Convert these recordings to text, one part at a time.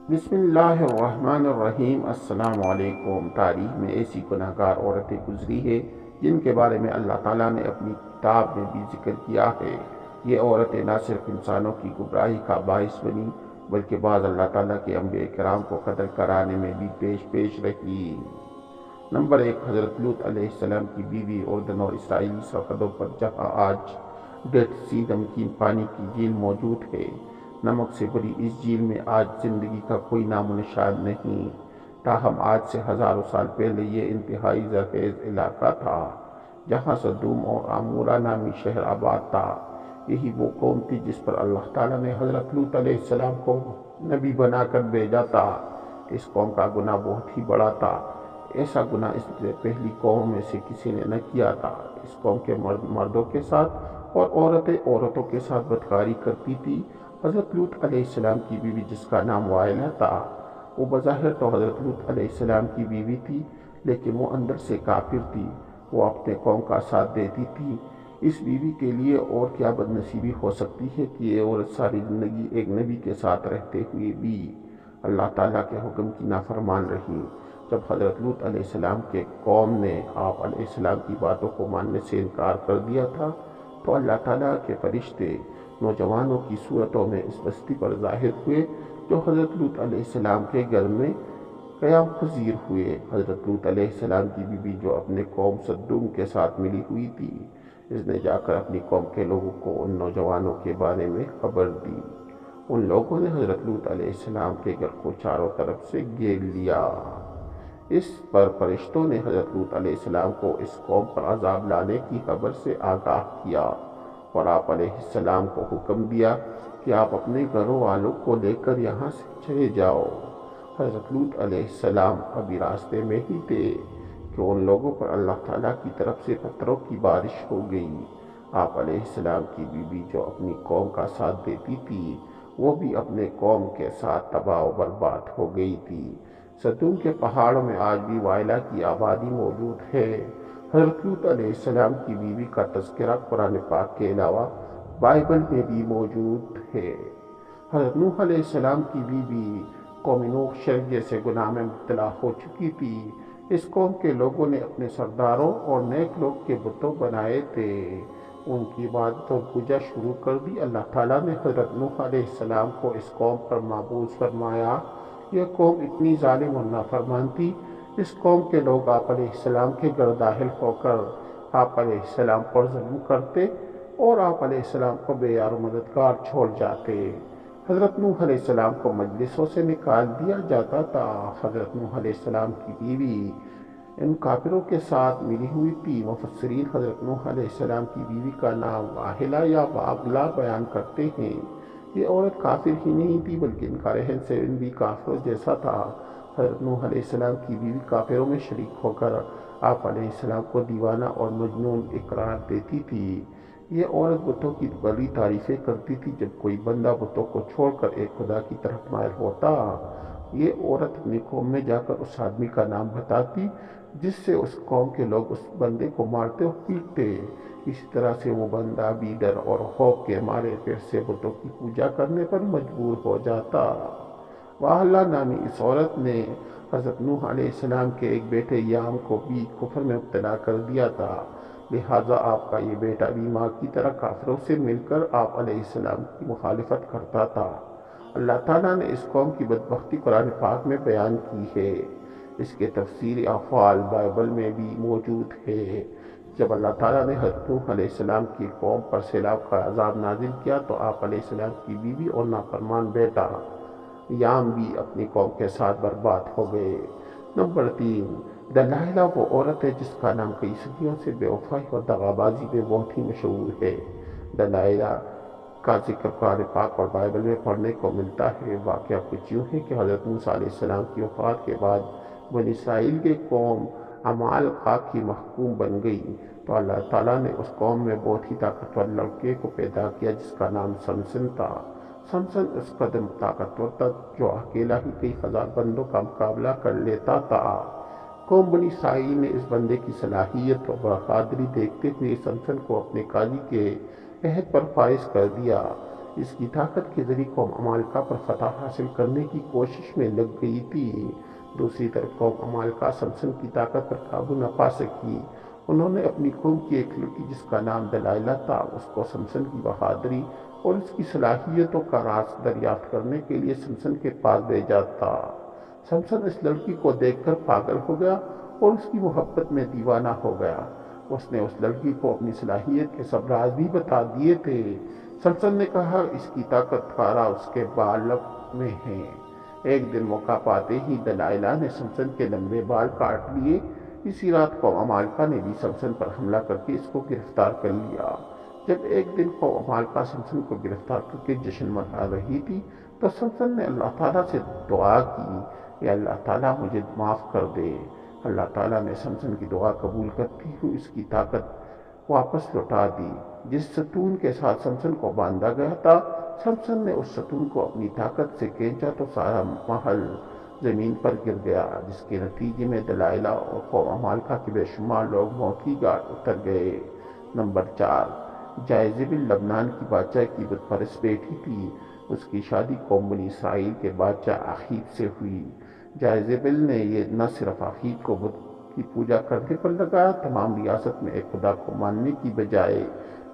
بسم اللہ الرحمن الرحیم۔ السلام علیکم۔ تاریخ میں ایسی گناہ گار عورتیں گزری ہیں جن کے بارے میں اللہ تعالیٰ نے اپنی کتاب میں بھی ذکر کیا ہے۔ یہ عورتیں نہ صرف انسانوں کی گمراہی کا باعث بنی بلکہ بعض اللہ تعالیٰ کے انبیاء کرام کو قتل کرانے میں بھی پیش رہی۔ نمبر 1، حضرت لوط علیہ السلام کی بیوی۔ اردن اور اسرائیلی سرحدوں پر جہاں آج ڈیڈ سی نمکین پانی کی جھیل موجود ہے، نمک سے بھری اس جھیل میں آج زندگی کا کوئی نام و نشان نہیں۔ تاہم آج سے ہزاروں سال پہلے یہ انتہائی زرخیز علاقہ تھا جہاں سدوم اور عمورہ نامی شہر آباد تھا۔ یہی وہ قوم تھی جس پر اللہ تعالیٰ نے حضرت لوط علیہ السلام کو نبی بنا کر بھیجا تھا۔ اس قوم کا گناہ بہت ہی بڑا تھا۔ ایسا گناہ اس سے پہلی قوم میں سے کسی نے نہ کیا تھا۔ اس قوم کے مردوں کے ساتھ اور عورتیں عورتوں کے ساتھ بدکاری کرتی تھی۔ حضرت لوط علیہ السلام کی بیوی جس کا نام وائلہ تھا، وہ بظاہر تو حضرت لوط علیہ السلام کی بیوی تھی لیکن وہ اندر سے کافر تھی۔ وہ اپنے قوم کا ساتھ دیتی تھی۔ اس بیوی کے لیے اور کیا بد نصیبی ہو سکتی ہے کہ یہ عورت ساری زندگی ایک نبی کے ساتھ رہتے ہوئے بھی اللہ تعالیٰ کے حکم کی نافرمان رہی۔ جب حضرت لوط علیہ السلام کے قوم نے آپ علیہ السلام کی باتوں کو ماننے سے انکار کر دیا تھا تو اللہ تعالیٰ کے فرشتے نوجوانوں کی صورتوں میں اس بستی پر ظاہر ہوئے جو حضرت لوط علیہ السلام کے گھر میں قیام پذیر ہوئے۔ حضرت لوط علیہ السلام کی بیوی جو اپنے قوم سدوم کے ساتھ ملی ہوئی تھی، اس نے جا کر اپنی قوم کے لوگوں کو ان نوجوانوں کے بارے میں خبر دی۔ ان لوگوں نے حضرت لوط علیہ السلام کے گھر کو چاروں طرف سے گھیر لیا۔ اس پر فرشتوں نے حضرت لوط علیہ السلام کو اس قوم پر عذاب لانے کی خبر سے آگاہ کیا اور آپ علیہ السلام کو حکم دیا کہ آپ اپنے گھر والوں کو لے کر یہاں سے چلے جاؤ۔ حضرت لوط علیہ السلام ابھی راستے میں ہی تھے کہ ان لوگوں پر اللہ تعالیٰ کی طرف سے پتھروں کی بارش ہو گئی۔ آپ علیہ السلام کی بیوی جو اپنی قوم کا ساتھ دیتی تھی، وہ بھی اپنے قوم کے ساتھ تباہ و برباد ہو گئی تھی۔ سدوم کے پہاڑوں میں آج بھی وائلہ کی آبادی موجود ہے۔ حضرت لوط علیہ السلام کی بیوی کا تذکرہ قرآن پاک کے علاوہ بائبل میں بھی موجود ہے۔ حضرت نوح علیہ السلام کی بیوی قوم نوح شرک جیسے گناہ میں مبتلا ہو چکی تھی۔ اس قوم کے لوگوں نے اپنے سرداروں اور نیک لوگ کے بتوں بنائے تھے، ان کی عبادت اور پوجا شروع کر دی۔ اللہ تعالیٰ نے حضرت نوح علیہ السلام کو اس قوم پر مبعوث فرمایا۔ یہ قوم اتنی ظالم اور نافرمان تھی، اس قوم کے لوگ آپ علیہ السلام کے گھر داخل ہو کر آپ علیہ السلام پر ظلم کرتے اور آپ علیہ السلام کو بے یار و مددگار چھوڑ جاتے۔ حضرت نوح علیہ السلام کو مجلسوں سے نکال دیا جاتا تھا۔ حضرت نوح علیہ السلام کی بیوی ان کافروں کے ساتھ ملی ہوئی تھی۔ مفسرین حضرت نوح علیہ السلام کی بیوی کا نام واحلہ یا واغلہ بیان کرتے ہیں۔ یہ عورت کافر ہی نہیں تھی بلکہ ان کا رہن سہن بھی کافروں جیسا تھا۔ حضرت نوح علیہ السلام کی بیوی کافروں میں شریک ہو کر آپ علیہ السلام کو دیوانہ اور مجنون اقرار دیتی تھی۔ یہ عورت بتوں کی بڑی تعریفیں کرتی تھی۔ جب کوئی بندہ بتوں کو چھوڑ کر ایک خدا کی طرف مائل ہوتا، یہ عورت اپنی قوم میں جا کر اس آدمی کا نام بتاتی جس سے اس قوم کے لوگ اس بندے کو مارتے اور پیٹتے۔ اسی طرح سے وہ بندہ بھی ڈر اور خوف کے مارے پھر سے بتوں کی پوجا کرنے پر مجبور ہو جاتا۔ واحلہ نامی اس عورت نے حضرت نوح علیہ السلام کے ایک بیٹے یام کو بھی کفر میں مبتلا کر دیا تھا، لہٰذا آپ کا یہ بیٹا بھی ماں کی طرح کافروں سے مل کر آپ علیہ السلام کی مخالفت کرتا تھا۔ اللہ تعالیٰ نے اس قوم کی بدبختی قرآن پاک میں بیان کی ہے۔ اس کے تفصیلی افعال بائبل میں بھی موجود ہے۔ جب اللہ تعالیٰ نے حضرت نوح علیہ السلام کی قوم پر سیلاب کا عذاب نازل کیا تو آپ علیہ السلام کی بیوی اور نافرمان بیٹا یام بھی اپنی قوم کے ساتھ برباد ہو گئے۔ نمبر 3، دلائلہ وہ عورت ہے جس کا نام کئی صدیوں سے بے وفائی اور دغا بازی میں بہت ہی مشہور ہے۔ دلائلہ کا ذکر قرآن پاک اور بائبل میں پڑھنے کو ملتا ہے۔ واقعہ کچھ یوں ہے کہ حضرت موسیٰ علیہ السلام کی وفات کے بعد بنی اسرائیل کی قوم عمالقہ کی محکوم بن گئی تو اللہ تعالیٰ نے اس قوم میں بہت ہی طاقتور لڑکے کو پیدا کیا جس کا نام سمسن تھا۔ سمسن اس قدر طاقتور تھا جو اکیلا ہی کئی ہزار بندوں کا مقابلہ کر لیتا تھا۔ قوم بنی اسرائیل نے اس بندے کی صلاحیت اور بہادری دیکھتے ہوئے سمسن کو اپنے قاضی کے عہد پر فائز کر دیا۔ اس کی طاقت کے ذریعے قوم عمالقہ پر فتح حاصل کرنے کی کوشش میں لگ گئی تھی۔ دوسری طرف قوم عمالقہ سمسن کی طاقت پر قابو نہ پا سکی۔ انہوں نے اپنی قوم کی ایک لڑکی جس کا نام دلائلہ تھا، اس کو سمسن کی بہادری اور اس کی صلاحیتوں کا راز دریافت کرنے کے لیے سمسن کے پاس بھیجا تھا۔ سمسن اس لڑکی کو دیکھ کر پاگل ہو گیا اور اس کی محبت میں دیوانہ ہو گیا۔ اس نے اس لڑکی کو اپنی صلاحیت کے سب راز بھی بتا دیے تھے۔ سمسن نے کہا اس کی طاقت کا راز اس کے بالوں میں ہے۔ ایک دن موقع پاتے ہی دلائلہ نے سمسن کے لمبے بال کاٹ لیے۔ اسی رات قوم عمالقہ نے بھی سمسن پر حملہ کر کے اس کو گرفتار کر لیا۔ جب ایک دن قوم عمالقہ سمسن کو گرفتار کر کے جشن منا رہی تھی تو سمسن نے اللہ تعالیٰ سے دعا کی، یا اللہ تعالیٰ مجھے معاف کر دے۔ اللہ تعالیٰ نے سمسن کی دعا قبول کرتی ہوئی اس کی طاقت واپس لوٹا دی۔ جس ستون کے ساتھ سمسن کو باندھا گیا تھا، سمسن نے اس ستون کو اپنی طاقت سے کھینچا تو سارا محل زمین پر گر گیا، جس کے نتیجے میں دلائلہ اور قوم عمالقہ کے بے شمار لوگ موت کی گھاٹ اتر گئے۔ نمبر 4، جائزبل لبنان کی بادشاہ کی بت پرست بیٹی تھی۔ اس کی شادی قوم بنی اسرائیل کے بادشاہ آخیب سے ہوئی۔ جائزبل نے یہ نہ صرف آخیب کو بت کی پوجا کرنے پر لگایا، تمام ریاست میں ایک خدا کو ماننے کی بجائے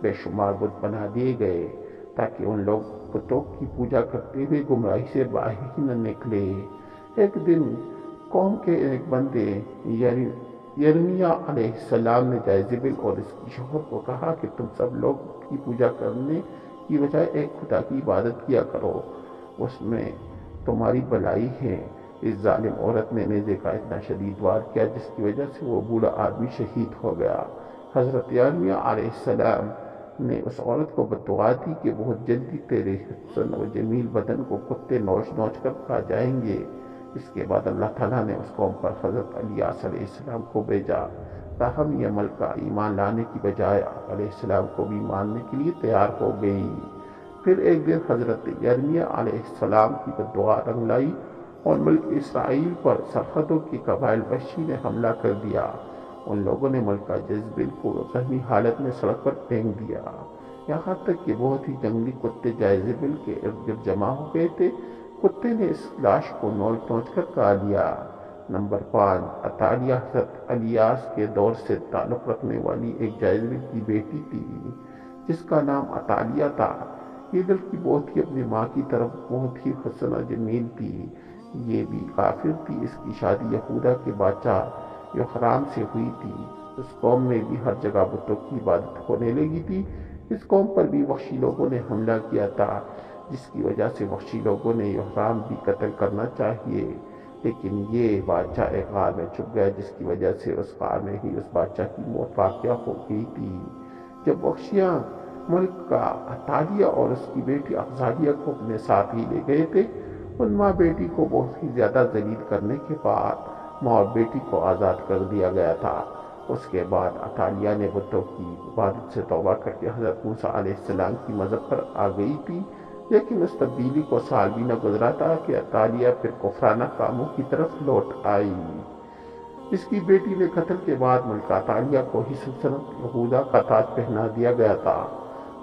بے شمار بت بنا دیے گئے تاکہ ان لوگ بتوں کی پوجا کرتے ہوئے گمراہی سے باہر ہی نہ نکلے۔ ایک دن قوم کے ایک بندے یرمیہ علیہ السلام نے جائزبل اور اس کی شوہر کو کہا کہ تم سب لوگ بت کی پوجا کرنے کی بجائے ایک خدا کی عبادت کیا کرو، اس میں تمہاری بھلائی ہے۔ اس ظالم عورت نے نیزے کا اتنا شدید وار کیا جس کی وجہ سے وہ بوڑھا آدمی شہید ہو گیا۔ حضرت یرمیہ علیہ السلام نے اس عورت کو بددعا دی کہ بہت جلدی تیرے حسن و جمیل بدن کو کتے نوچ نوچ کر کھا جائیں گے۔ اس کے بعد اللہ تعالیٰ نے اس قوم پر حضرت الیاس علیہ السلام کو بھیجا، تاہم یہ ملکہ ایمان لانے کی بجائے آپ علیہ السلام کو بھی ماننے کے لیے تیار ہو گئی۔ پھر ایک دن حضرت یرمیہ علیہ السلام کی بددعا رنگ لائی اور ملک اسرائیل پر سرحدوں کی قبائل وحشی نے حملہ کر دیا۔ ان لوگوں نے ملکہ جزبل کو زخمی حالت میں سڑک پر پھینک دیا، یہاں تک کہ بہت ہی جنگلی کتے جائزبل کے ارد گرد جمع ہو گئے تھے۔ کتے نے اس لاش کو نوچ نوچ کر کھا لیا۔ نمبر 5، عطالیہ حضرت الیاس کے دور سے تعلق رکھنے والی ایک جائزبل کی بیٹی تھی جس کا نام عطالیہ تھا۔ یہ لڑکی بہت ہی اپنی ماں کی طرف بہت ہی حسن و جمیل تھی۔ یہ بھی کافر تھی۔ اس کی شادی یہودا کے بادشاہ یوحرام سے ہوئی تھی۔ اس قوم میں بھی ہر جگہ بتوں کی عبادت ہونے لگی تھی۔ اس قوم پر بھی وحشی لوگوں نے حملہ کیا تھا، جس کی وجہ سے وحشی لوگوں نے یوحرام بھی قتل کرنا چاہیے، لیکن یہ بادشاہ ایک غار میں چھپ گیا، جس کی وجہ سے اس غار میں ہی اس بادشاہ کی موت واقع ہو گئی تھی۔ جب وحشیاں ملک کا عطالیہ اور اس کی بیٹی افضالیہ کو اپنے ساتھ ہی لے گئے تھے، ان ماں بیٹی کو بہت ہی زیادہ ذلیل کرنے کے بعد ماں اور بیٹی کو آزاد کر دیا گیا تھا۔ اس کے بعد عطالیہ نے بتوں کی عبادت سے توبہ کر کے حضرت موسیٰ علیہ السلام کی مذہب پر آ گئی تھی، لیکن اس تبدیلی کو سال بھی نہ گزرا تھا کہ عطالیہ پھر کفرانہ کاموں کی طرف لوٹ آئی۔ اس کی بیٹی کے قتل کے بعد ملکہ عطالیہ کو ہی سلطنت یہودا کا تاج پہنا دیا گیا تھا۔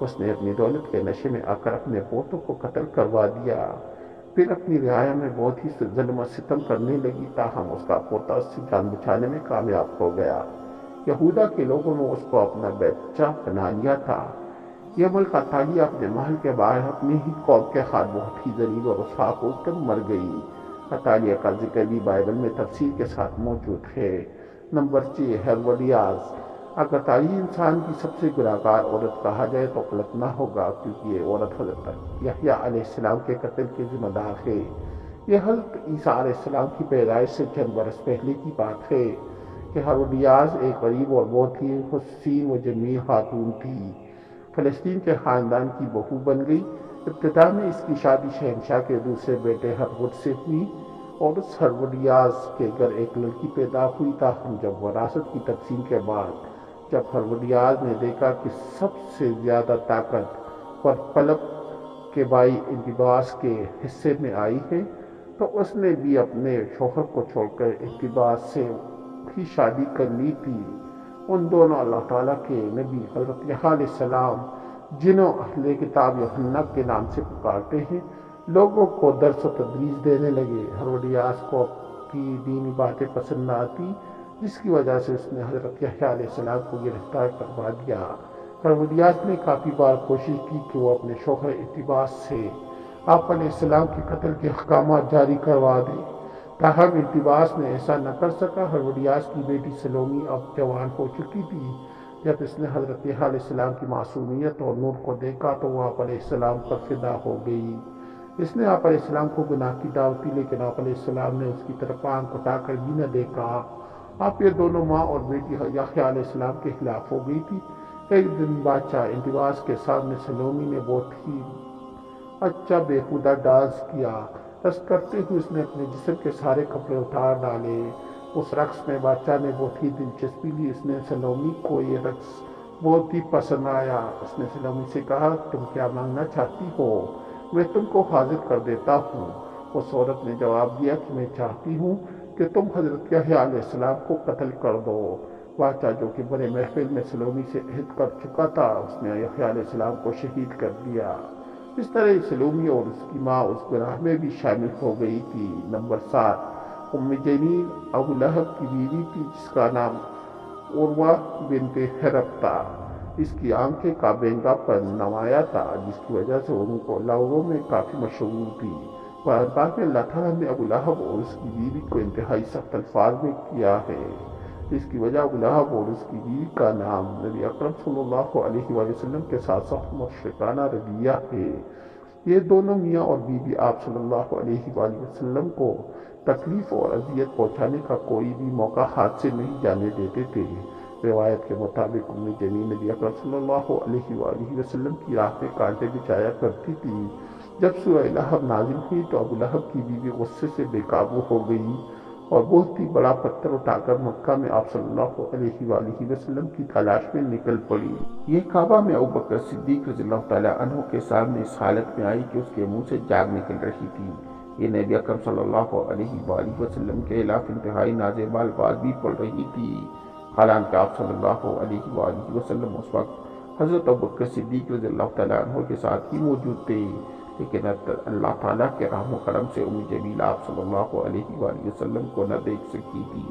اس نے اپنی دولت کے نشے میں آ کر اپنے پوتوں کو قتل کروا دیا، پھر اپنی رعایا میں بہت ہی ظلم و ستم کرنے لگی، تاہم اس کا پوتا اس سے جان بچانے میں کامیاب ہو گیا۔ یہودا کے لوگوں نے اس کو اپنا بچہ بنا لیا تھا۔ یہ ملکہ عطالیہ اپنے محل کے باہر اپنی ہی قوم کے ہاتھ بہت ہی ذلیل اور رسوا ہو کر مر گئی۔ عطالیہ کا ذکر بھی بائبل میں تفصیل کے ساتھ موجود ہے۔ Number 6، Herodias. اگر عطالیہ انسان کی سب سے گناہگار عورت کہا جائے تو غلط نہ ہوگا، کیونکہ یہ عورت حضرت یحییٰ علیہ السلام کے قتل کے ذمہ دار ہے۔ یہ حضرت عیسیٰ علیہ السلام کی پیدائش سے چند برس پہلے کی بات ہے کہ ہیروڈیاس ایک غریب اور بہت ہی حسین و جمیل خاتون تھی۔ فلسطین کے خاندان کی بہو بن گئی۔ ابتدا میں اس کی شادی شہنشاہ کے دوسرے بیٹے ہرود سے ہوئی اور اس ہیروڈیاس کے گھر ایک لڑکی پیدا ہوئی، تاہم جب وراثت کی تقسیم کے بعد جب ہیروڈیاس نے دیکھا کہ سب سے زیادہ طاقت اور فلپ کے بھائی انتباس کے حصے میں آئی ہے، تو اس نے بھی اپنے شوہر کو چھوڑ کر انتباس سے ہی شادی کر لی تھی۔ ان دونوں اللہ تعالیٰ کے نبی حضرت یحییٰ علیہ السلام جنہوں اہل کتاب یوحنا کے نام سے پکارتے ہیں، لوگوں کو درس و تدریس دینے لگے۔ ہیروڈیاس کو کی دینی باتیں پسند نہ آتی، جس کی وجہ سے اس نے حضرت یحییٰ علیہ السلام کو گرفتار کروا دیا۔ ہیروڈیاس نے کافی بار کوشش کی کہ وہ اپنے شوہر التباس سے آپ علیہ السلام کے قتل کے احکامات جاری کروا دے، تاہم التباس نے ایسا نہ کر سکا۔ ہیروڈیاس کی بیٹی سلومی اب جوان ہو چکی تھی۔ جب اس نے حضرت یحییٰ علیہ السلام کی معصومیت اور نور کو دیکھا تو وہ آپ علیہ السلام پر فدا ہو گئی۔ اس نے آپ علیہ السلام کو گناہ کی دعوت دی، لیکن آپ علیہ السلام نے اس کی طرف آنکھ اٹھا کر بھی نہ دیکھا۔ آپ یہ دونوں ماں اور بیٹی یحییٰ علیہ السلام کے خلاف ہو گئی تھی۔ ایک دن بادشاہ التباس کے سامنے سلومی نے بہت ہی اچھا بیہودہ ڈانس کیا۔ رقص کرتے ہوئے اس نے اپنے جسم کے سارے کپڑے اتار ڈالے۔ اس رقص میں بادشاہ نے بہت ہی دلچسپی لی۔ اس نے سلومی کو یہ رقص بہت ہی پسند آیا۔ اس نے سلومی سے کہا، تم کیا مانگنا چاہتی ہو؟ میں تم کو حاضر کر دیتا ہوں۔ اس عورت نے جواب دیا کہ میں چاہتی ہوں کہ تم حضرت یحییٰ علیہ السلام کو قتل کر دو۔ بادشاہ جو کہ بڑے محفل میں سلومی سے عہد کر چکا تھا، اس نے یحییٰ علیہ السلام کو شہید کر دیا۔ اس طرح سلومی اور اس کی ماں اس گناہ میں بھی شامل ہو گئی تھی۔ نمبر 7، ام جمیل ابو لہب کی بیوی تھی، جس کا نام عروہ بنت حرب تھا۔ اس کی آنکھیں کا بینگا پر نمایاں تھا، جس کی وجہ سے ان کو لوگوں میں کافی مشہور تھی۔ قرآن پاک میں اللہ تعالیٰ نے ابو لہب اور اس کی بیوی کو انتہائی سخت الفاظ میں کیا ہے۔ اس کی وجہ ابو لہب اور اس کی بیوی کا نام نبی اکرم صلی اللہ علیہ وآلہ وسلم کے ساتھ سخت مشرکانہ رویہ ہے۔ یہ دونوں میاں اور بیوی آپ صلی اللہ علیہ وآلہ وسلم کو تکلیف اور اذیت پہنچانے کا کوئی بھی موقع ہاتھ سے نہیں جانے دیتے تھے۔ روایت کے مطابق ام جمیل نبی اکرم صلی اللہ علیہ وآلہ وسلم کی راہ میں کانٹے بچھایا کرتی تھی۔ جب سورہ لہب نازل ہوئی تو ابو لہب کی بیوی غصے سے بے قابو ہو گئی اور بہت ہی بڑا پتھر اٹھا کر مکہ میں آپ صلی اللہ علیہ وآلہ وسلم کی تلاش میں نکل پڑی۔ یہ کعبہ میں ابوبکر صدیق رضی اللہ تعالیٰ عنہ کے سامنے اس حالت میں آئی کہ اس کے منہ سے جاگ نکل رہی تھی۔ یہ نبی اکرم صلی اللہ علیہ وآلہ وسلم کے خلاف انتہائی نازیبا الفاظ بھی پڑھ رہی تھی۔ حالانکہ آپ صلی اللہ علیہ وآلہ وسلم اس وقت حضرت ابوبکر صدیق رضی اللہ تعالیٰ عنہ کے ساتھ ہی موجود تھے، لیکن اللہ تعالیٰ کے رحم و کرم سے ام جمیل آپ صلی اللہ علیہ وآلہ وسلم کو نہ دیکھ سکی تھی۔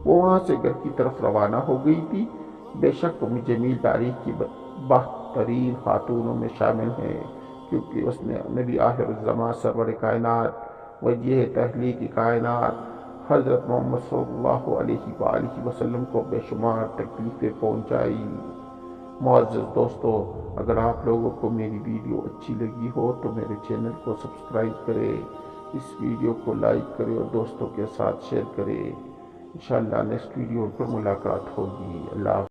وہ وہاں سے گھر کی طرف روانہ ہو گئی تھی۔ بے شک ام جمیل تاریخ کی بہترین خاتونوں میں شامل ہیں، کیونکہ اس نے نبی آخر الزماں سرور کائنات وجیہ تخلیق کائنات حضرت محمد صلی اللہ علیہ وآلہ وسلم کو بے شمار تکلیفیں پہنچائی۔ معزز دوستو، اگر آپ لوگوں کو میری ویڈیو اچھی لگی ہو تو میرے چینل کو سبسکرائب کریں، اس ویڈیو کو لائک کریں اور دوستوں کے ساتھ شیئر کریں۔ انشاءاللہ نیکسٹ ویڈیو پر ملاقات ہوگی۔ اللہ حافظ۔